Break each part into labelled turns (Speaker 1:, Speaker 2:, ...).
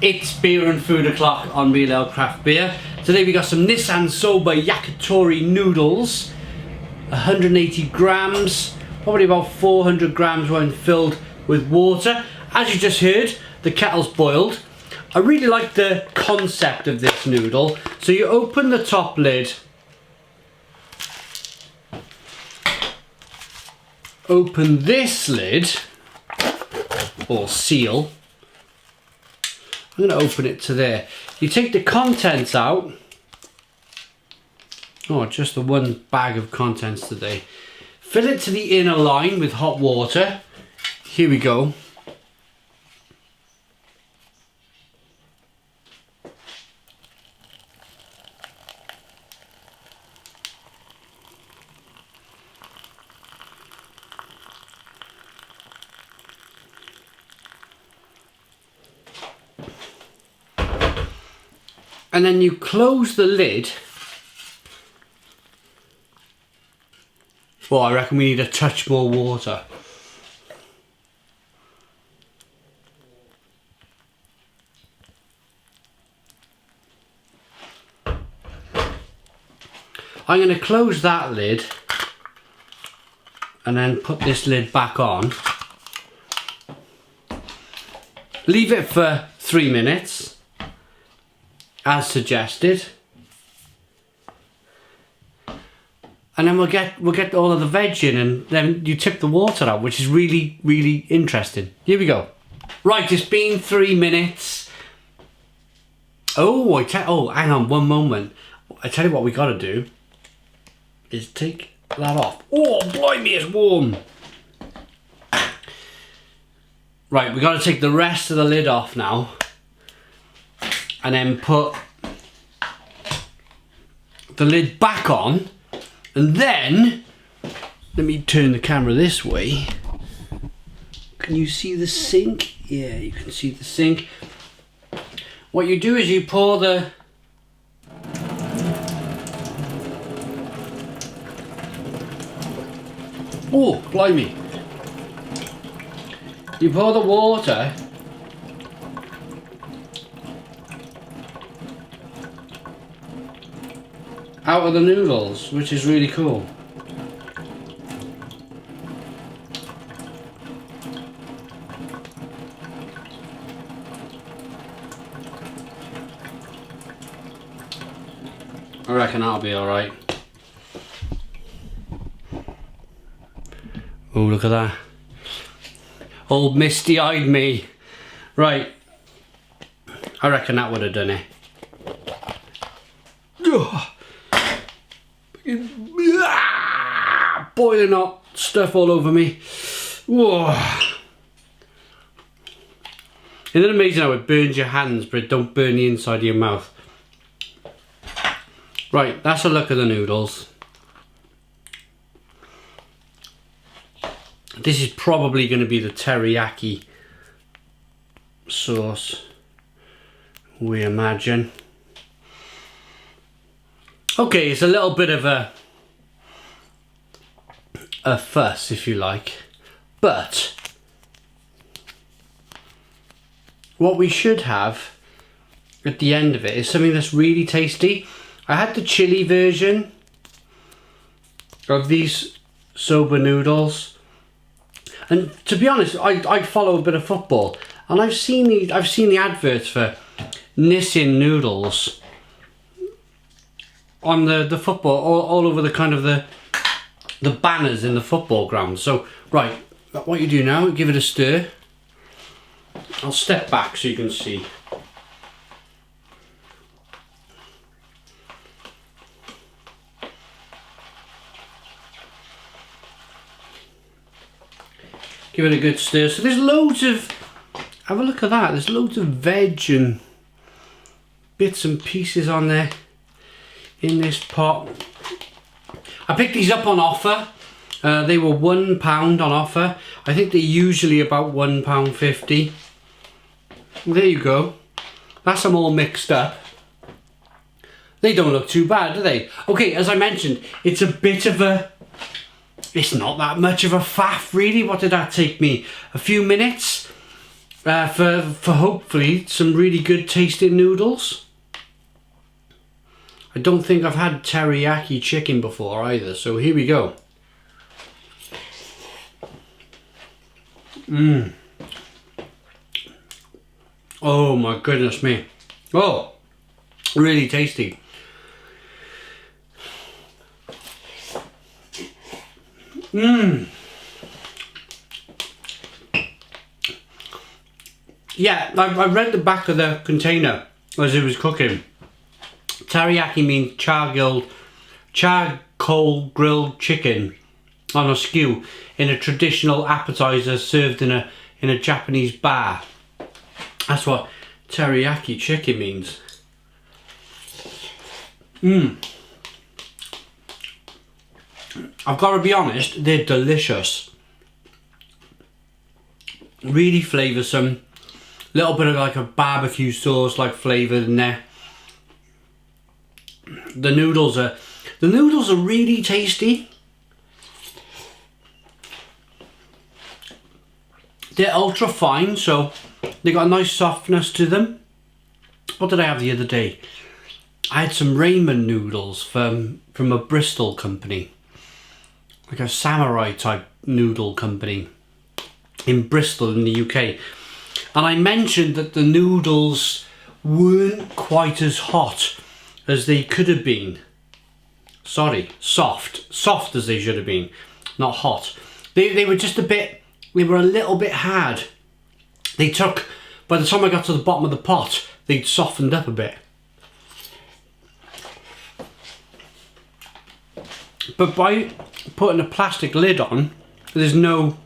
Speaker 1: It's Beer and Food O'Clock on Real Ale Craft Beer. Today we got some Nissin Soba Yakitori Noodles, 180 grams, probably about 400 grams when filled with water. As you just heard, the kettle's boiled. I really like the concept of this noodle. So you open the top lid, open this lid, or seal. I'm going to open it to there. You take the contents out. Oh, just the one bag of contents today. Fill it to the inner line with hot water. Here we go. And then you close the lid. Well, I reckon we need a touch more water. I'm going to close that lid and then put this lid back on. Leave it for 3 minutes. As suggested, and then we'll get all of the veg in, and then you tip the water out, which is really interesting. Here we go. Right, it's been 3 minutes. Oh, hang on one moment. I tell you what we got to do is take that off. Oh, blimey, it's warm. Right, we got to take the rest of the lid off now. And then put the lid back on, and then let me turn the camera this way. Can you see the sink? Yeah, you can see the sink. What you do is you pour the oh, blimey. You pour the water out of the noodles, which is really cool. I reckon that'll be alright. Oh, look at that. Old misty-eyed me. Right. I reckon that would have done it. Boiling hot stuff all over me. Whoa. Isn't it amazing how it burns your hands but it don't burn the inside of your mouth? Right, that's a look at the noodles. This is probably going to be the teriyaki sauce, we imagine. Okay, it's a little bit of a fuss, if you like, but what we should have at the end of it is something that's really tasty. I had the chili version of these soba noodles, and to be honest, I follow a bit of football, and I've seen the adverts for Nissin Noodles on the football all over the kind of the banners in the football ground. So right, what you do now, give it a stir. I'll step back so you can see. Give it a good stir. So there's loads of, have a look at that, there's loads of veg and bits and pieces on there in this pot. I picked these up on offer. They were £1 on offer. I think they're usually about £1.50. There you go. That's them all mixed up. They don't look too bad, do they? Okay, as I mentioned, it's a bit of a It's not that much of a faff really. What did that take me? A few minutes. for hopefully some really good tasting noodles. I don't think I've had teriyaki chicken before either, so here we go. Oh my goodness me. Oh, really tasty. Yeah, I read the back of the container as it was cooking. Teriyaki means charcoal grilled chicken on a skew in a traditional appetizer served in a Japanese bar. That's what teriyaki chicken means. I've got to be honest, they're delicious. Really flavoursome. Little bit of like a barbecue sauce like flavour in there. The noodles are really tasty. They're ultra fine, so they got a nice softness to them. What did I have the other day? I had some ramen noodles from a Bristol company, like a samurai type noodle company in Bristol in the UK. And I mentioned that the noodles weren't quite as hot as they could have been. Sorry, soft as they should have been, not hot. They were just they were a little bit hard. By the time I got to the bottom of the pot, they'd softened up a bit. But by putting a plastic lid on, there's nowhere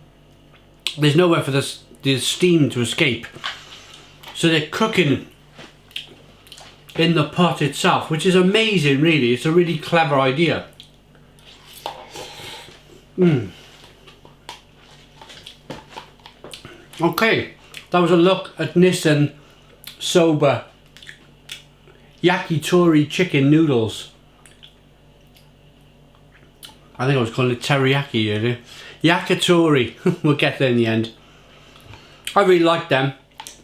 Speaker 1: for the steam to escape. So they're cooking in the pot itself, which is amazing really. It's a really clever idea. Okay, that was a look at Nissin Soba Yakitori Chicken Noodles. I think I was calling it teriyaki earlier. Yakitori. We'll get there in the end. I really like them.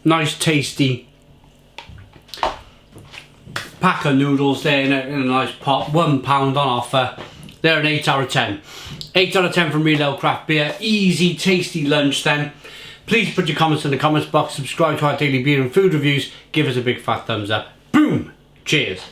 Speaker 1: Nice tasty pack of noodles there in a nice pot. £1 on offer. They're an 8 out of 10. 8 out of 10 from Real Ale Craft Beer. Easy, tasty lunch then. Please put your comments in the comments box. Subscribe to our daily beer and food reviews. Give us a big fat thumbs up. Boom! Cheers.